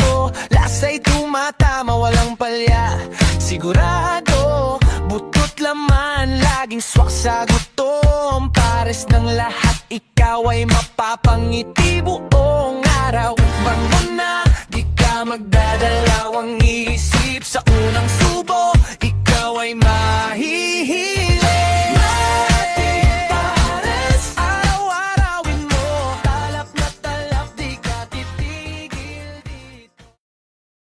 ko, lasa'y tumatama, walang palya. Sigurado, butot laman, laging swak sa gutom. Pares ng lahat, ikaw ay mapapangiti buong araw. Tikman mo na, di ka magdadalawang isip. Sa unang subo, ikaw ay mahihip.